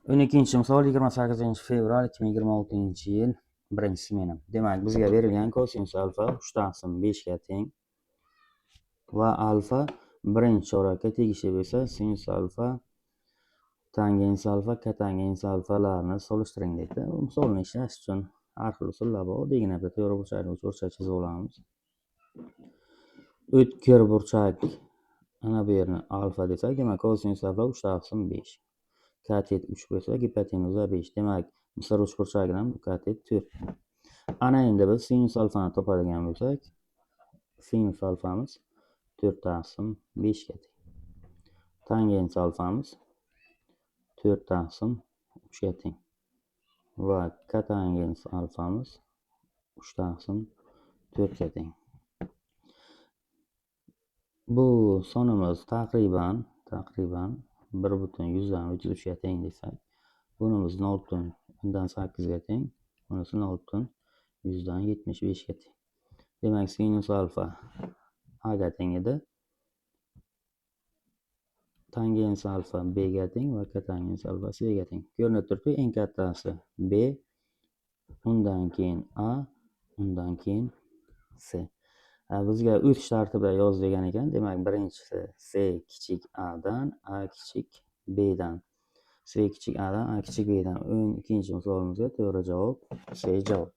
12 misol 28 fevral 2026-yil 1-smena. Demak, bizga berilgan kosinus alfa 3/5 ga teng va alfa birinchi chorakka tegishli bo'lsa, sinus alfa, tangens alfa, kotangens alfalarni solishtiring deydi. Bu misolni ishlash uchun har xil usullar bor. Oddiygina bitta to'g'ri burchakli uchburchak chizib olamiz. O'tkir burchak ana bu yerni alfa desak, demak kosinus alfa 3/5. Katet 3 bo'lsa, gipotenuza 5. Demak, misr uchburchagini ham bu katet 4. Ana endi biz sinus alfani topadigan bo'lsak, sinus alfamiz 4/5 ga teng. Tangens alfamiz 4/3 ga teng. Va kotangens alfamiz 3/4 ga teng. Bu sonimiz taqriban 1,33 ga teng desak, bunimiz 0,8 ga teng, bunisi 0,75 ga teng. Demak, sinus alfa a ga teng edi, tangens alfa b ga teng va kotangens alfa c ga teng. Ko'rinib turibdi, eng kattasi b, undan keyin a, undan keyin c. Bizga o'tish tartibida yoz degan ekan. Demak, birinchisi c kichik a dan a kichik b dan. C kichik a dan a kichik b dan. 12-misolimizga to'g'ri javob C javob.